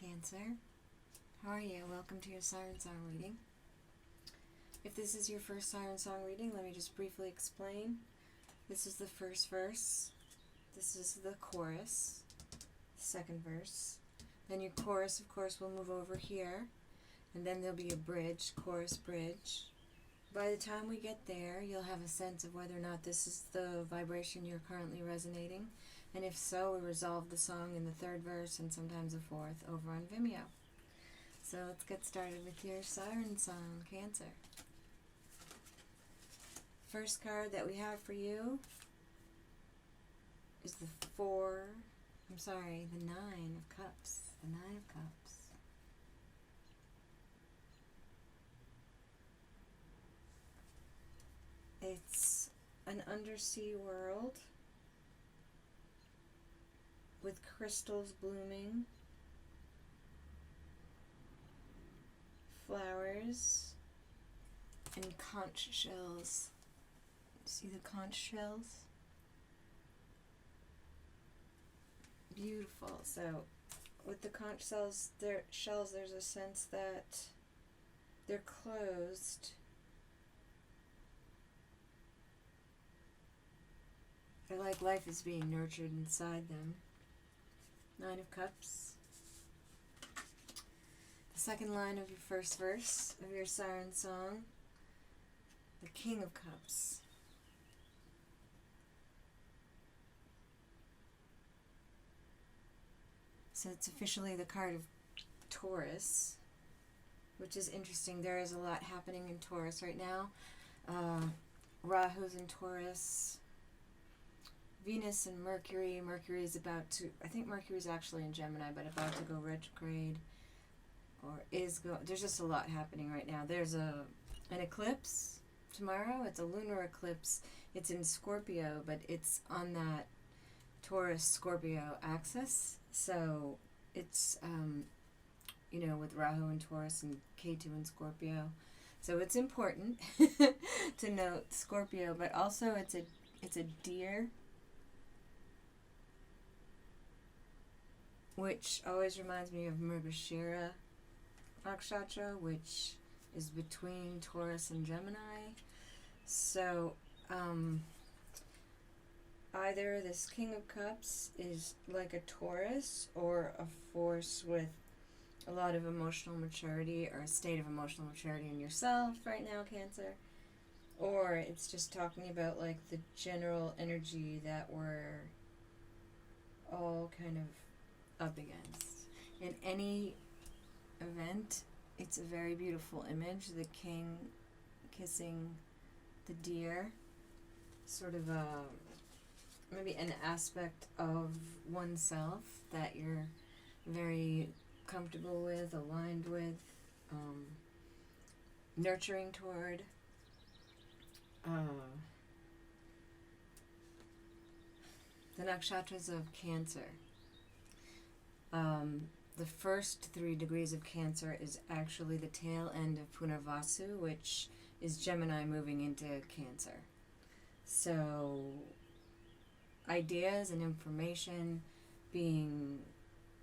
Cancer. How are you? Welcome to your Siren Song reading. If this is your first Siren Song reading, let me just briefly explain. This is the first verse. This is the chorus, second verse. Then your chorus, of course, will move over here. And then there'll be a bridge, chorus bridge. By the time we get there, you'll have a sense of whether or not this is the vibration you're currently resonating. And if so, we resolve the song in the third verse and sometimes the fourth over on Vimeo. So let's get started with your Siren Song, Cancer. First card that we have for you is the Nine of Cups. The Nine of Cups. It's an undersea world with crystals blooming, flowers, and conch shells. See the conch shells? Beautiful. So with the conch shells, there's a sense that they're closed. They're like life is being nurtured inside them. Nine of Cups. The second line of your first verse of your Siren Song, the King of Cups. So it's officially the card of Taurus, which is interesting. There is a lot happening in Taurus right now. Rahu's in Taurus. Venus and Mercury. Mercury is about to, I think Mercury's actually in Gemini, but about to go retrograde. There's just a lot happening right now. There's an eclipse tomorrow. It's a lunar eclipse. It's in Scorpio, but it's on that Taurus-Scorpio axis. So it's, with Rahu and Taurus and Ketu and Scorpio. So it's important to note Scorpio, but also it's a deer, which always reminds me of Mrigashira Nakshatra, which is between Taurus and Gemini. So, either this King of Cups is like a Taurus or a force with a lot of emotional maturity or a state of emotional maturity in yourself right now, Cancer. Or it's just talking about like the general energy that we're all kind of up against. In any event, it's a very beautiful image. The king kissing the deer, sort of maybe an aspect of oneself that you're very comfortable with, aligned with, nurturing toward. The nakshatras of Cancer. The first 3 degrees of Cancer is actually the tail end of Punarvasu, which is Gemini moving into Cancer. So, ideas and information being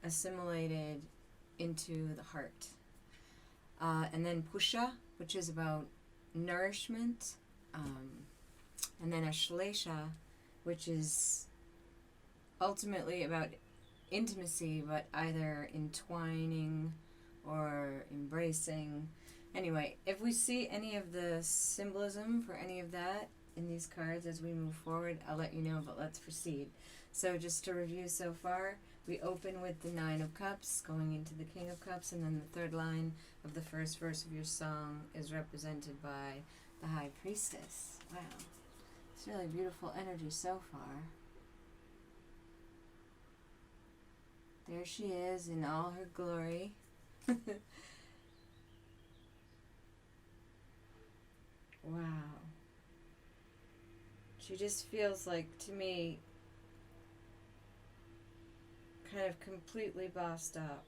assimilated into the heart. And then Pusha, which is about nourishment. And then Ashlesha, which is ultimately about intimacy, but either entwining or embracing. Anyway, if we see any of the symbolism for any of that in these cards as we move forward, I'll let you know, but let's proceed. So just to review so far, we open with the Nine of Cups going into the King of Cups, and then the third line of the first verse of your song is represented by the High Priestess. Wow. It's really beautiful energy so far. There she is in all her glory. Wow. She just feels like, to me, kind of completely bossed up.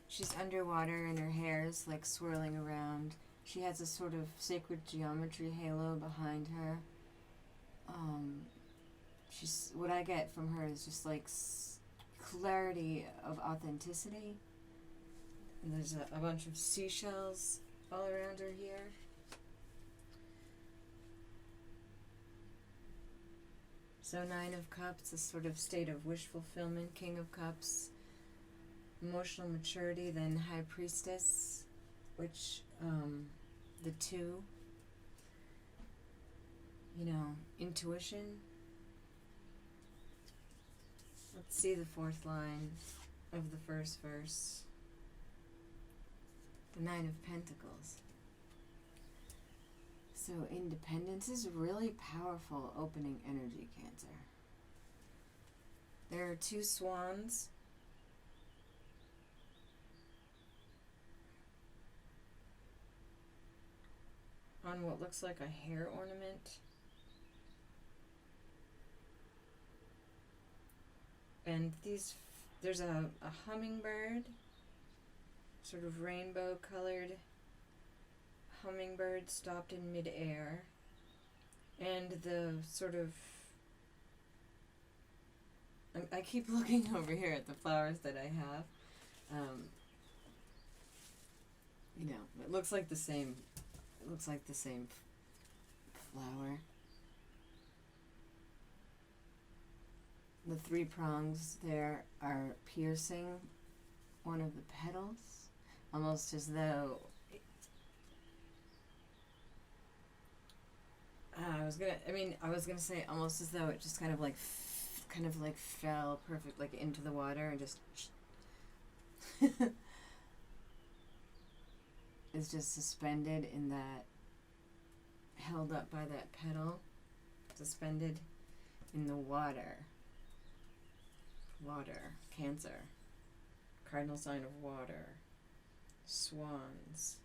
She's underwater and her hair is like swirling around. She has a sort of sacred geometry halo behind her. What I get from her is just like clarity of authenticity. And there's a bunch of seashells all around her here. So 9 of Cups, a sort of state of wish fulfillment. King of Cups, emotional maturity. Then High Priestess, which the 2, intuition. Let's see the 4th line of the first verse. The 9 of Pentacles. So independence is really powerful opening energy, Cancer. There are 2 swans. On what looks like a hair ornament. And there's a hummingbird, sort of rainbow colored hummingbird stopped in midair. And the sort of, I keep looking over here at the flowers that I have. It looks like the same, flower. The 3 prongs there are piercing one of the petals, almost as though I was gonna say almost as though it just kind of like fell perfect, like into the water and just is just suspended in that, held up by that petal, suspended in the water. Water, Cancer, cardinal sign of water, swans,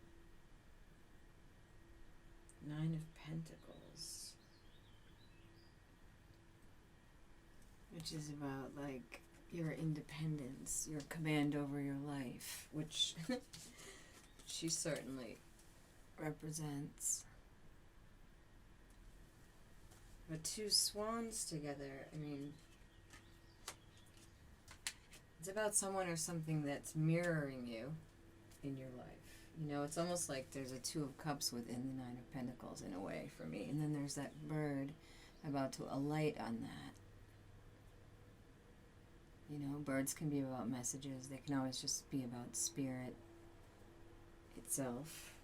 9 of Pentacles, which is about like your independence, your command over your life, which she certainly represents. But 2 swans together, it's about someone or something that's mirroring you in your life. It's almost like there's a 2 of Cups within the 9 of Pentacles in a way for me. And then there's that bird about to alight on that. Birds can be about messages. They can always just be about spirit itself.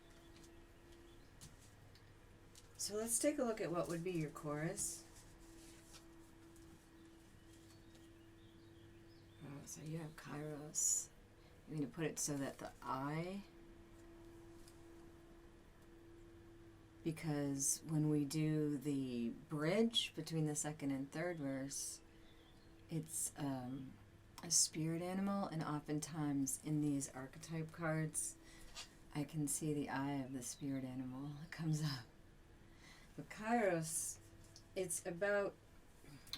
So let's take a look at what would be your chorus. So you have Kairos. I'm going to put it so that the I, because when we do the bridge between the 2nd and 3rd verse, it's a spirit animal, and oftentimes in these archetype cards, I can see the eye of the spirit animal that comes up. But Kairos, it's about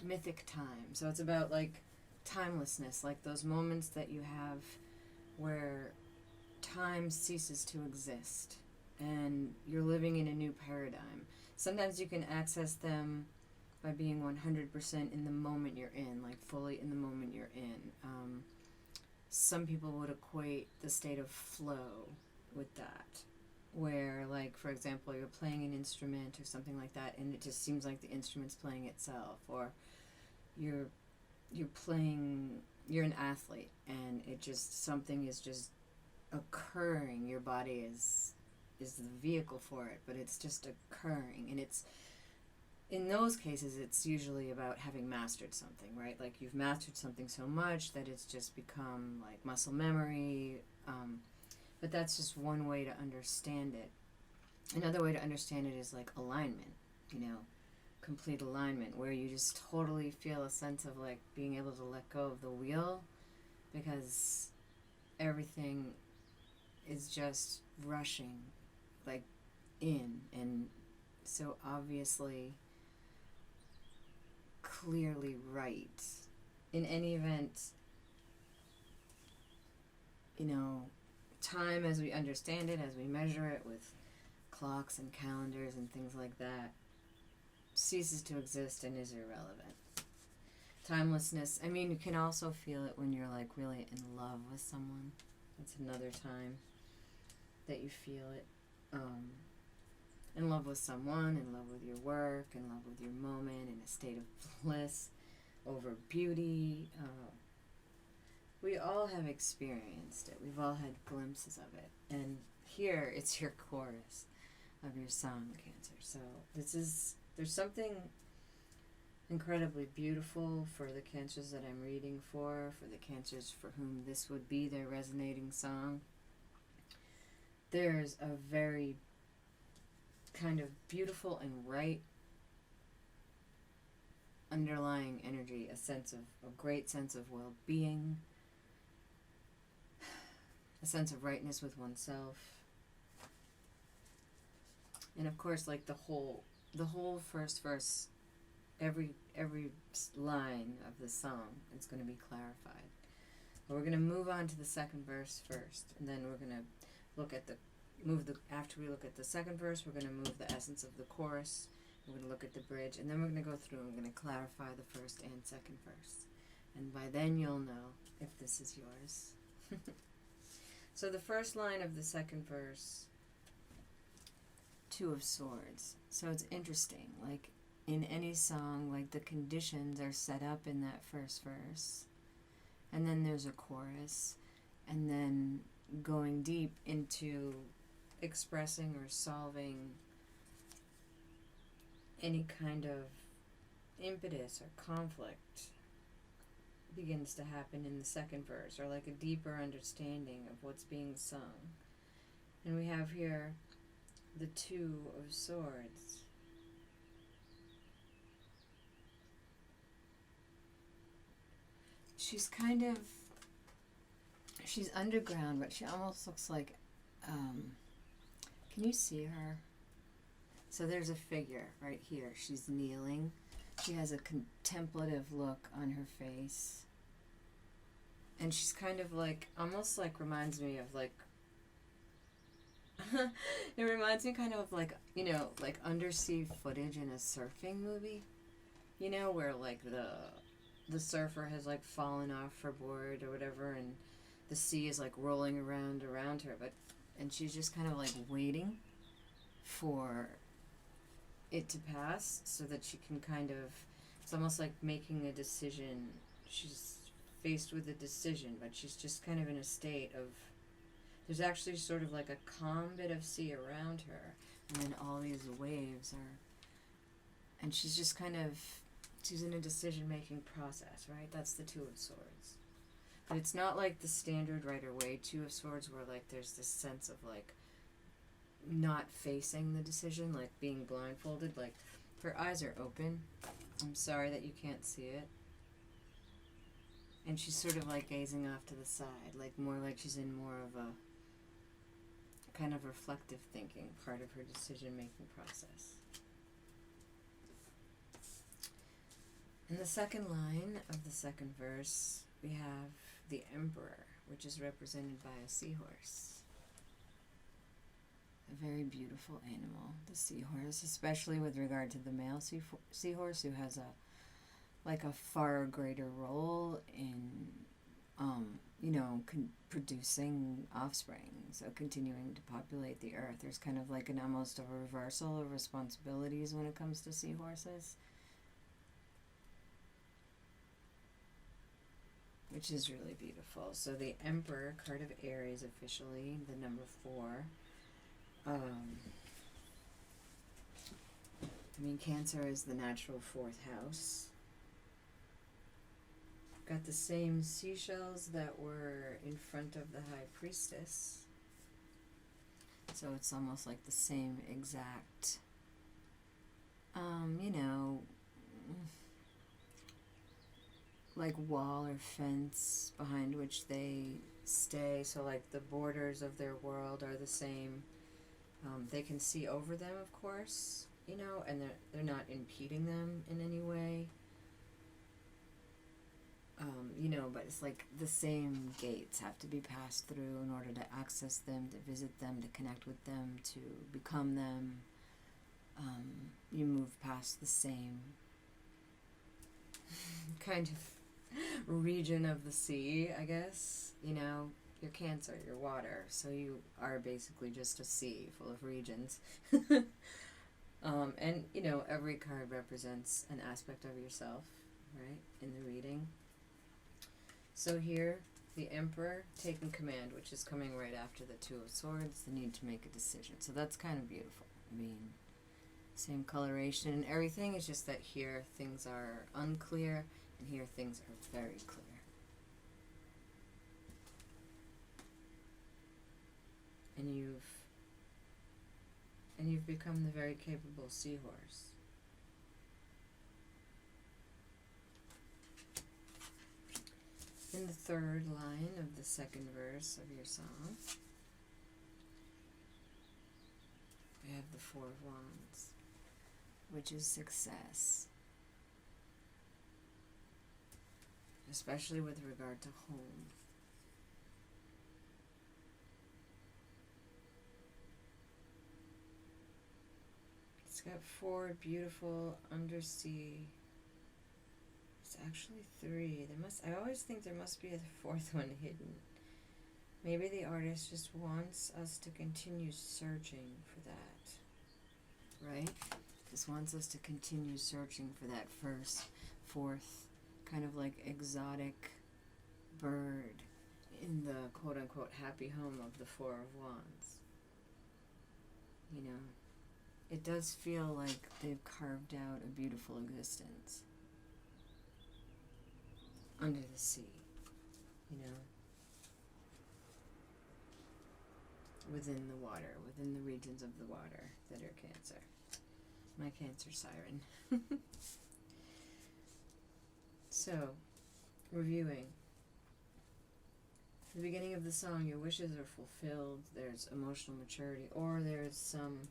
mythic time. So it's about like timelessness, like those moments that you have where time ceases to exist and you're living in a new paradigm. Sometimes you can access them by being 100% in the moment you're in, like fully in the moment you're in. Some people would equate the state of flow with that, where, like, for example, you're playing an instrument or something like that and it just seems like the instrument's playing itself, or you're an athlete and it just, something is just occurring. Your body is the vehicle for it, but it's just occurring. And it's, in those cases, it's usually about having mastered something, right? Like you've mastered something so much that it's just become like muscle memory. But that's just one way to understand it. Another way to understand it is like alignment, complete alignment, where you just totally feel a sense of like being able to let go of the wheel because everything is just rushing like in, and so obviously clearly right. In any event, time as we understand it, as we measure it with clocks and calendars and things like that, ceases to exist and is irrelevant. Timelessness. I mean, you can also feel it when you're like really in love with someone. That's another time that you feel it. In love with someone, in love with your work, in love with your moment, in a state of bliss, over beauty. We all have experienced it. We've all had glimpses of it. And here, it's your chorus of your song, Cancer. So there's something incredibly beautiful for the Cancers that I'm reading for the Cancers for whom this would be their resonating song. There's a very kind of beautiful and right underlying energy, a great sense of well-being, a sense of rightness with oneself. And of course, like the whole first verse, every line of the song is going to be clarified. But we're going to move on to the second verse first, and then we're going to look at after we look at the second verse, we're going to move the essence of the chorus. We're going to look at the bridge, and then we're going to go through and we're going to clarify the first and second verse. And by then you'll know if this is yours. So the first line of the second verse, Two of Swords. So it's interesting, like in any song, like the conditions are set up in that first verse, and then there's a chorus, and then going deep into expressing or solving any kind of impetus or conflict begins to happen in the second verse, or like a deeper understanding of what's being sung. And we have here the Two of Swords. She's underground, but she almost looks like, can you see her? So there's a figure right here. She's kneeling. She has a contemplative look on her face. And she's kind of like, almost like reminds me of like, it reminds me kind of like, you know, like undersea footage in a surfing movie. You know, where like the surfer has like fallen off her board or whatever, and the sea is like rolling around her, and she's just kind of like waiting for it to pass so that she can kind of, it's almost like making a decision. She's faced with a decision, but she's just kind of in a state of, there's actually sort of like a calm bit of sea around her, and then all these waves are, and she's just kind of, she's in a decision-making process, right? That's the Two of Swords. But it's not like the standard Rider-Waite Two of Swords where like there's this sense of like not facing the decision, like being blindfolded. Like her eyes are open. I'm sorry that you can't see it. And she's sort of like gazing off to the side, like more like she's in more of a kind of reflective thinking part of her decision-making process. In the second line of the second verse, we have the Emperor, which is represented by a seahorse. A very beautiful animal, the seahorse, especially with regard to the male seahorse, who has a far greater role in, producing offspring, so continuing to populate the earth. There's kind of like an almost a reversal of responsibilities when it comes to seahorses, which is really beautiful. So the Emperor, card of Aries officially, the number 4. Cancer is the natural 4th house. Got the same seashells that were in front of the High Priestess. So it's almost like the same exact, like wall or fence behind which they stay. So like the borders of their world are the same. They can see over them, of course, and they're not impeding them in any way. But it's like the same gates have to be passed through in order to access them, to visit them, to connect with them, to become them. You move past the same kind of region of the sea, I guess. You know, you're Cancer, you're water, so you are basically just a sea full of regions. And, you know, every card represents an aspect of yourself, right, in the reading. So here, the Emperor taking command, which is coming right after the Two of Swords, the need to make a decision. So that's kind of beautiful. I mean, same coloration and everything, it's just that here things are unclear, and here things are very clear. And you've become the very capable seahorse. In the third line of the second verse of your song, we have the Four of Wands, which is success, especially with regard to home. It's got 4 beautiful undersea. It's actually 3. I always think there must be a 4th one hidden. Maybe the artist just wants us to continue searching for that, right? Just wants us to continue searching for that first, 4th, kind of like exotic bird in the quote-unquote happy home of the Four of Wands. You know, it does feel like they've carved out a beautiful existence under the sea, you know, within the water, within the regions of the water that are Cancer. My Cancer siren. So, reviewing. At the beginning of the song, your wishes are fulfilled, there's emotional maturity, or there's some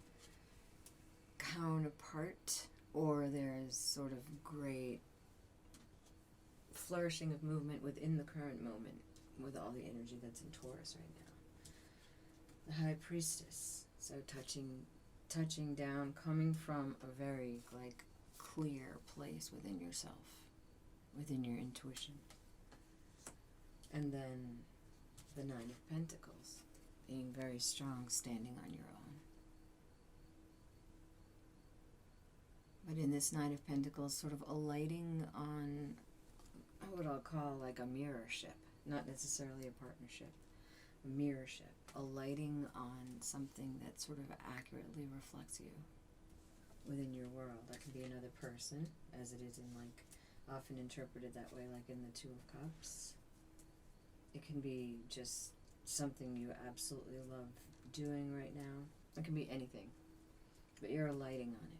counterpart, or there's sort of great flourishing of movement within the current moment with all the energy that's in Taurus right now. The High Priestess, so touching down, coming from a very like clear place within yourself, within your intuition. And then the Nine of Pentacles, being very strong, standing on your own. But in this Nine of Pentacles, sort of alighting on what I'll call like a mirrorship, not necessarily a partnership, a mirrorship, alighting on something that sort of accurately reflects you within your world. That can be another person, as it is in like, often interpreted that way, like in the Two of Cups. It can be just something you absolutely love doing right now. It can be anything, but you're alighting on it.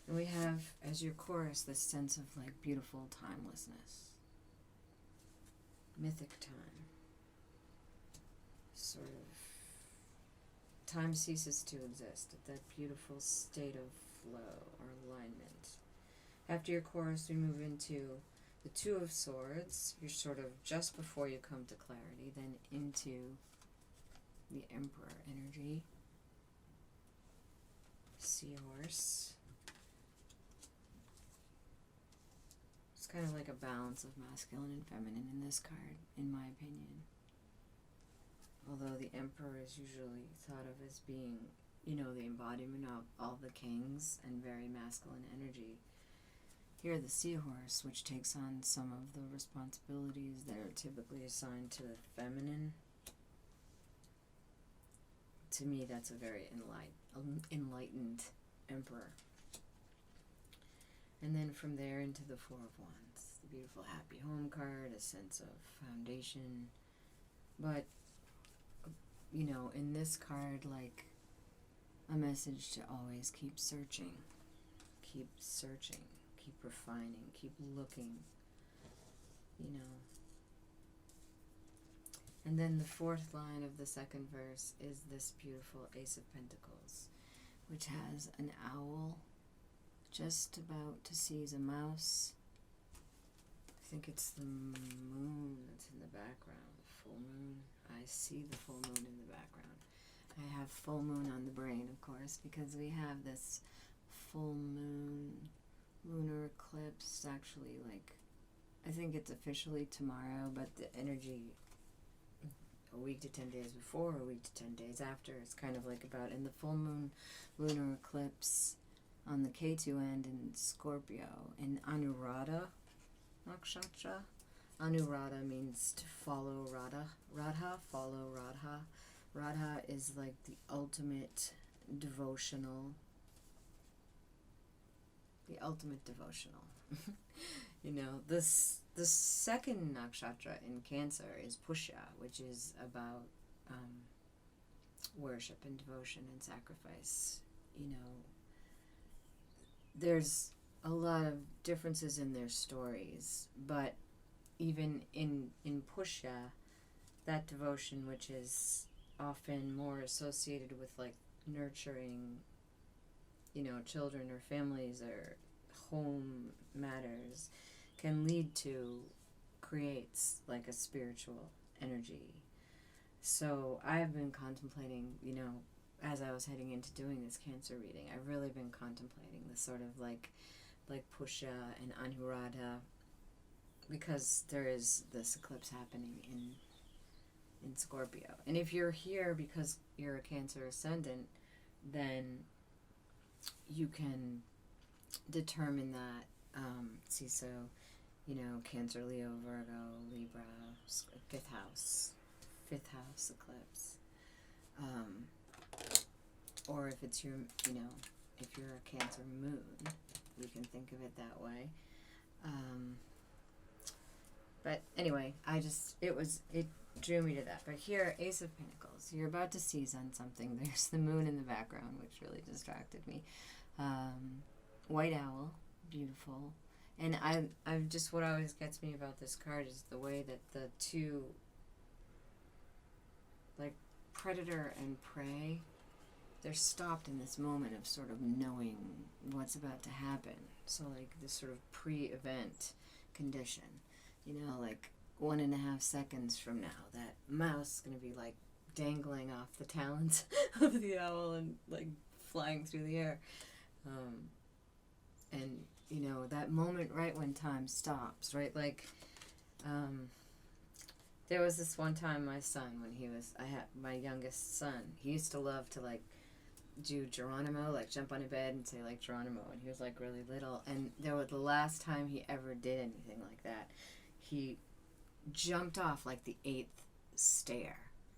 And we have, as your chorus, this sense of like beautiful timelessness, mythic time. Sort of, time ceases to exist at that beautiful state of flow or alignment. After your chorus, we move into the Two of Swords. You're sort of just before you come to clarity, then into the Emperor energy, Seahorse. It's kind of like a balance of masculine and feminine in this card, in my opinion. Although the Emperor is usually thought of as being, you know, the embodiment of all the kings and very masculine energy. Here, the Seahorse, which takes on some of the responsibilities that are typically assigned to the feminine. To me, that's a very enlightened Emperor. And then from there into the Four of Wands, the beautiful happy home card, a sense of foundation. But, you know, in this card, like a message to always keep searching, keep refining, keep looking, you know. And then the 4th line of the second verse is this beautiful Ace of Pentacles, which has an owl just about to seize a mouse. I think it's the moon that's in the background, the full moon. I see the full moon in the background. I have full moon on the brain, of course, because we have this full moon lunar eclipse actually like I think it's officially tomorrow, but the energy a week to 10 days before, a week to 10 days after, it's kind of like about in the full moon lunar eclipse on the K2 end in Scorpio, in Anuradha Nakshatra. Anuradha means to follow Radha. Radha, follow Radha. Radha is like the ultimate devotional. You know, the second nakshatra in Cancer is Pushya, which is about worship and devotion and sacrifice. You know, there's a lot of differences in their stories, but even in Pushya, that devotion, which is often more associated with like nurturing, you know, children or families or home matters, can lead to, creates like a spiritual energy. So I've been contemplating, you know, as I was heading into doing this Cancer reading, I've really been contemplating the sort of like Pushya and Anuradha, because there is this eclipse happening in Scorpio. And if you're here because you're a Cancer ascendant, then you can determine that. See, so, you know, Cancer, Leo, Virgo, Libra, fifth house eclipse. Or if it's your, you know, if you're a Cancer moon, you can think of it that way. But anyway, it drew me to that. But here, Ace of Pentacles, you're about to seize on something. There's the moon in the background, which really distracted me. White owl, beautiful. And I've just, what always gets me about this card is the way that the two, like predator and prey, they're stopped in this moment of sort of knowing what's about to happen. So like this sort of pre-event condition, you know, like 1.5 seconds from now, that mouse is going to be like dangling off the talons of the owl and like flying through the air. And, you know, that moment right when time stops, right? Like, there was this one time my son, I had my youngest son, he used to love to like do Geronimo, like jump on a bed and say like Geronimo, and he was like really little, and the last time he ever did anything like that, he jumped off like the 8th stair,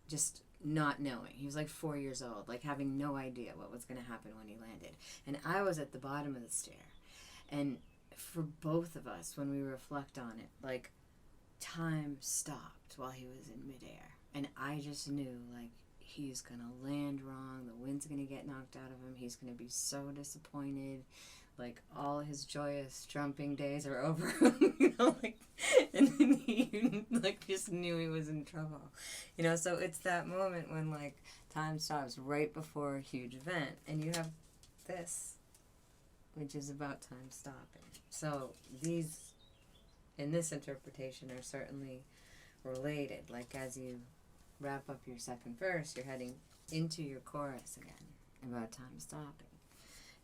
just not knowing. He was like 4 years old, like having no idea what was going to happen when he landed, and I was at the bottom of the stair. And for both of us, when we reflect on it, like time stopped while he was in midair, and I just knew like he's gonna land wrong, the wind's gonna get knocked out of him, he's gonna be so disappointed, like all his joyous jumping days are over. You know, like, and then he like just knew he was in trouble, you know. So it's that moment when like time stops right before a huge event, and you have this, which is about time stopping. So these, in this interpretation, are certainly related. Like as you wrap up your second verse, you're heading into your chorus again, about time stopping.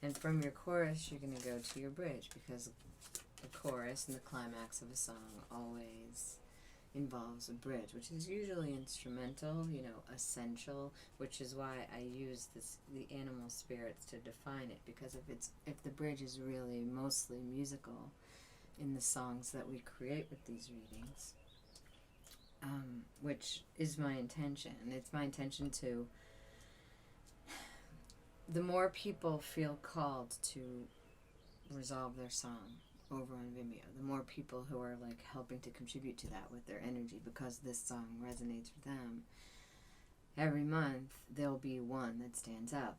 And from your chorus, you're going to go to your bridge, because the chorus and the climax of a song always involves a bridge, which is usually instrumental, you know, essential, which is why I use the animal spirits to define it, because if the bridge is really mostly musical in the songs that we create with these readings, which is my intention. And it's my intention to, the more people feel called to resolve their song over on Vimeo, the more people who are like helping to contribute to that with their energy, because this song resonates with them, every month there'll be one that stands out,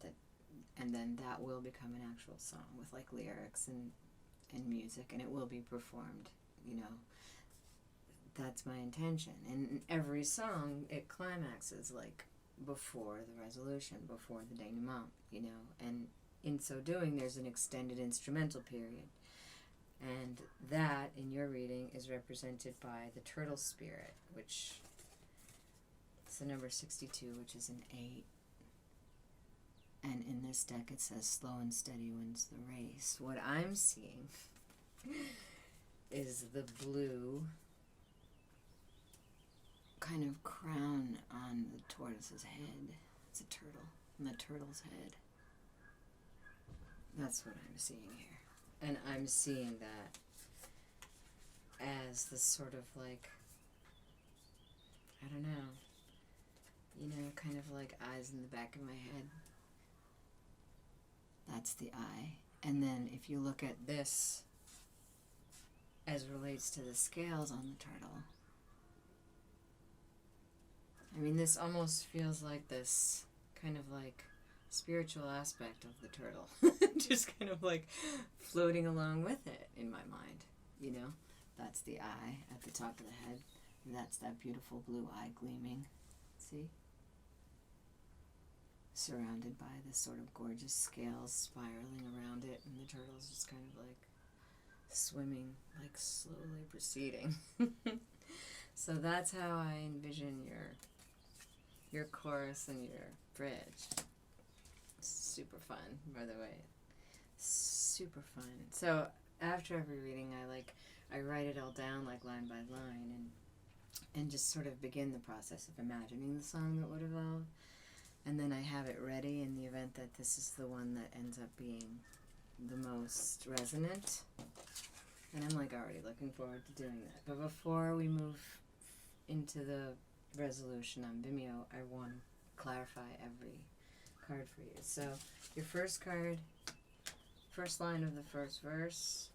and then that will become an actual song with like lyrics and music, and it will be performed, you know. That's my intention. And in every song, it climaxes like before the resolution, before the denouement, you know. And in so doing, there's an extended instrumental period. And that, in your reading, is represented by the turtle spirit, which is the number 62, which is an 8. And in this deck, it says slow and steady wins the race. What I'm seeing is is the blue kind of crown on the tortoise's head. It's a turtle on the turtle's head. That's what I'm seeing here. And I'm seeing that as this sort of like, I don't know, you know, kind of like eyes in the back of my head. That's the eye. And then if you look at this as relates to the scales on the turtle, I mean, this almost feels like this kind of like spiritual aspect of the turtle. Just kind of like floating along with it in my mind, you know? That's the eye at the top of the head. That's that beautiful blue eye gleaming. See? Surrounded by this sort of gorgeous scales spiraling around it, and the turtle's just kind of like swimming, like slowly proceeding. So that's how I envision your chorus and your bridge. Super fun, by the way. Super fun. So after every reading, I write it all down like line by line, and just sort of begin the process of imagining the song that would evolve. And then I have it ready in the event that this is the one that ends up being the most resonant. And I'm like already looking forward to doing that. But before we move into the resolution on Vimeo, I want to clarify every card for you. So your first card, first line of the first verse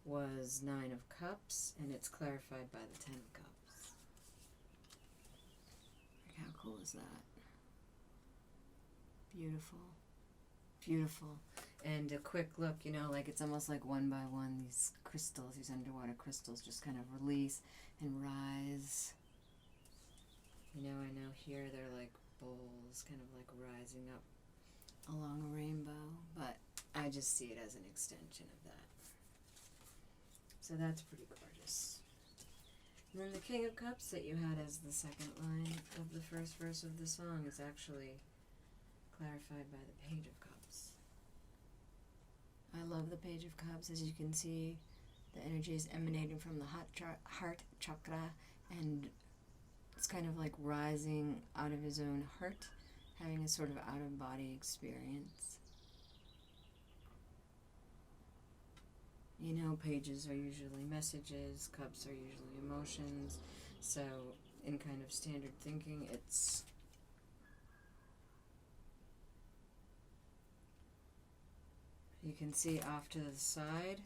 was 9 of Cups, and it's clarified by the 10 of Cups. Like, how cool is that? Beautiful. Beautiful. And a quick look, you know, like it's almost like one by one these crystals, these underwater crystals just kind of release and rise. You know, I know here they're like bowls kind of like rising up along a rainbow, but I just see it as an extension of that. So that's pretty gorgeous. And then the King of Cups that you had as the second line of the first verse of the song is actually clarified by the Page of Cups. I love the Page of Cups. As you can see, the energy is emanating from the heart chakra, and it's kind of like rising out of his own heart, having a sort of out-of-body experience. You know, pages are usually messages, cups are usually emotions, so in kind of standard thinking, it's you can see off to the side,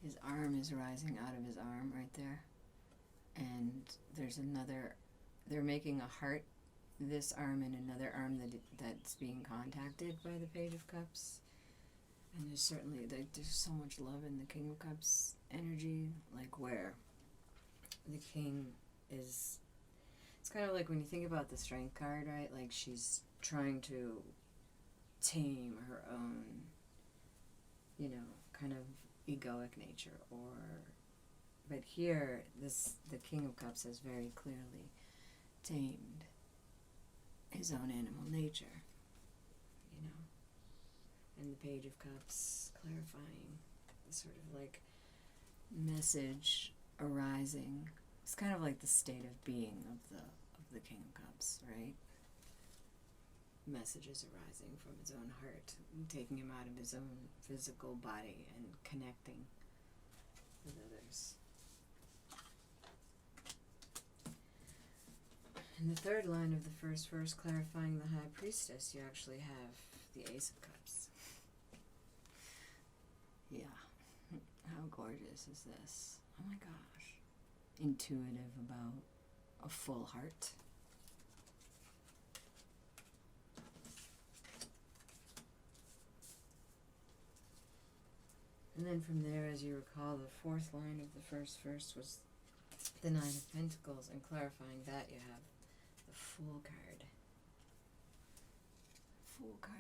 his arm is rising out of his arm right there. And there's another, they're making a heart, this arm and another arm that's being contacted by the Page of Cups. And there's certainly, there's so much love in the King of Cups energy, like where the King is, it's kind of like when you think about the Strength card, right? Like she's trying to tame her own, you know, kind of egoic nature, but here, the King of Cups has very clearly tamed his own animal nature, you know, and the Page of Cups clarifying the sort of like message arising. It's kind of like the state of being of the King of Cups, right? Messages arising from his own heart, taking him out of his own physical body and connecting with others. In the third line of the first verse, clarifying the High Priestess, you actually have the Ace of Cups. Yeah. How gorgeous is this? Oh my gosh. Intuitive about a full heart. And then from there, as you recall, the fourth line of the first verse was the 9 of Pentacles, and clarifying that you have the Fool card. Fool card.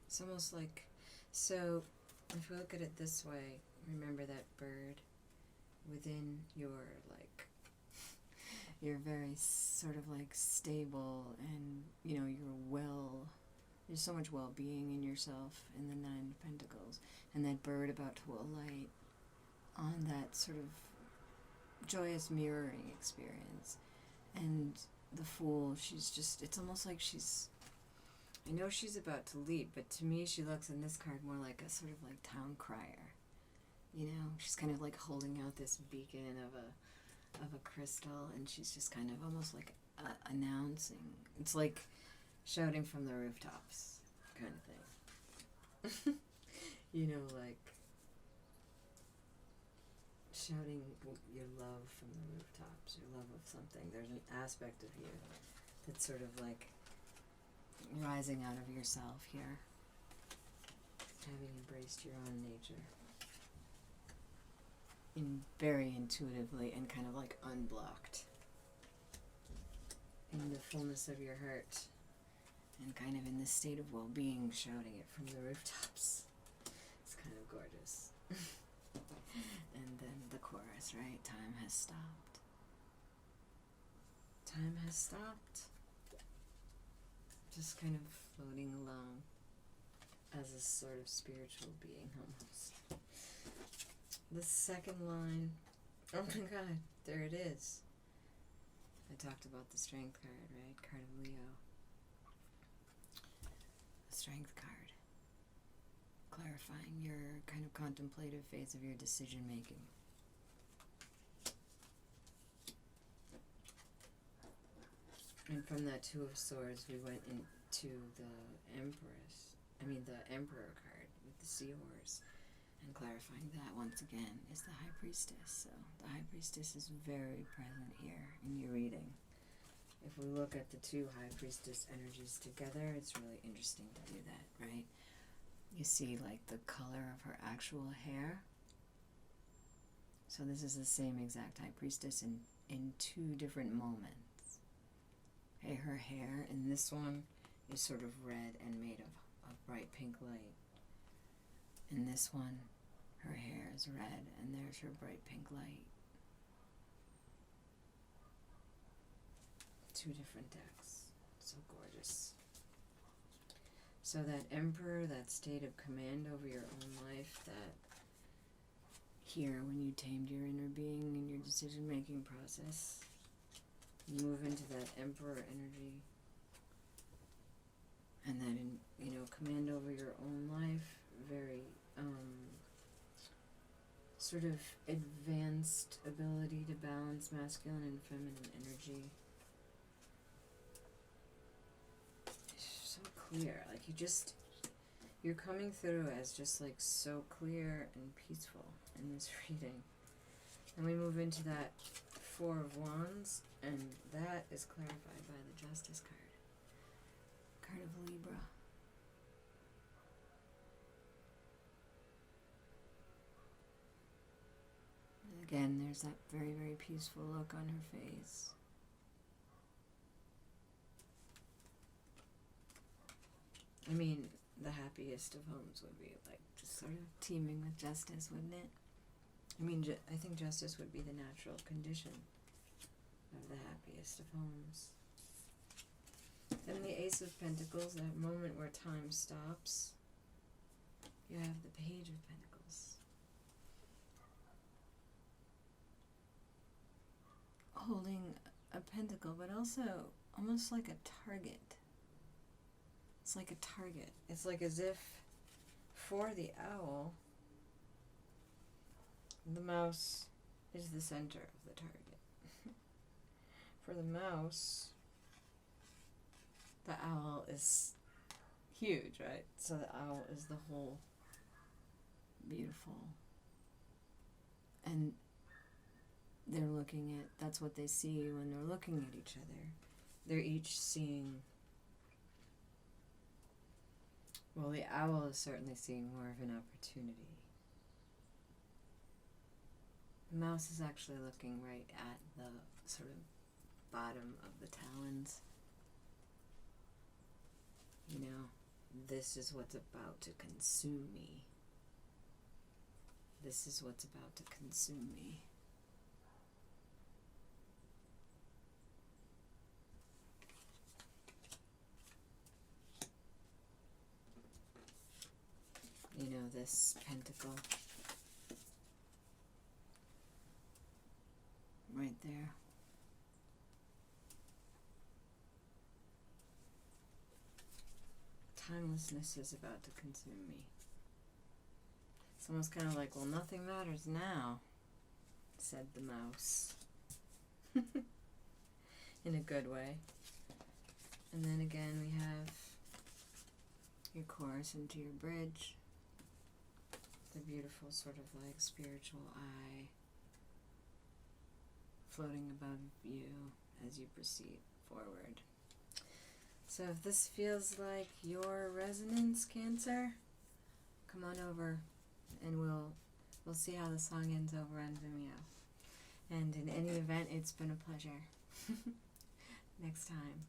It's almost like, so if we look at it this way, remember that bird within your, like, you're very sort of like stable, and you know, you're well There's so much well-being in yourself in the Nine of Pentacles. And that bird about to alight on that sort of joyous mirroring experience. And the Fool, she's just, it's almost like she's, I know she's about to leap, but to me she looks in this card more like a sort of like town crier. You know, she's kind of like holding out this beacon of a crystal, and she's just kind of almost like announcing. It's like shouting from the rooftops kind of thing. You know, like shouting your love from the rooftops, your love of something. There's an aspect of you that's sort of like rising out of yourself here, having embraced your own nature very intuitively and kind of like unblocked in the fullness of your heart, and kind of in this state of well-being, shouting it from the rooftops. It's kind of gorgeous. And then the chorus, right? Time has stopped. Time has stopped. Just kind of floating along as a sort of spiritual being almost. The second line, oh my god, there it is. I talked about the Strength card, right? Card of Leo. The Strength card. Clarifying your kind of contemplative phase of your decision making. And from that Two of Swords, we went into the Emperor card with the Seahorse. And clarifying that once again is the High Priestess. So the High Priestess is very present here in your reading. If we look at the two High Priestess energies together, it's really interesting to do that, right? You see like the color of her actual hair. So this is the same exact High Priestess in two different moments. Okay, her hair in this one is sort of red and made of bright pink light. In this one, her hair is red, and there's her bright pink light. Two different decks. So gorgeous. So that Emperor, that state of command over your own life, that here, when you tamed your inner being in your decision-making process, you move into that Emperor energy, and that, command over your own life, very sort of advanced ability to balance masculine and feminine energy. It's so clear, like you're coming through as just like so clear and peaceful in this reading. And we move into that Four of Wands, and that is clarified by the Justice card. Card of Libra. Again, there's that very, very peaceful look on her face. I mean, the happiest of homes would be like just sort of teeming with justice, wouldn't it? I mean, I think justice would be the natural condition of the happiest of homes. And the Ace of Pentacles, that moment where time stops, you have the Page of Pentacles. Holding a pentacle, but also almost like a target. It's like a target. It's like as if for the owl, the mouse is the center of the target. For the mouse, the owl is huge, right? So the owl is the whole. Beautiful. And they're looking at, that's what they see when they're looking at each other. They're each seeing, well, the owl is certainly seeing more of an opportunity. The mouse is actually looking right at the sort of bottom of the talons. You know, this is what's about to consume me. This is what's about to consume me. this pentacle. Right there. Timelessness is about to consume me. It's almost kind of like, well, nothing matters now, said the mouse. In a good way. And then again we have your chorus into your bridge. The beautiful sort of like spiritual eye floating above you as you proceed forward. So if this feels like your resonance, Cancer, come on over and we'll see how the song ends over on Vimeo. And in any event, it's been a pleasure. Next time.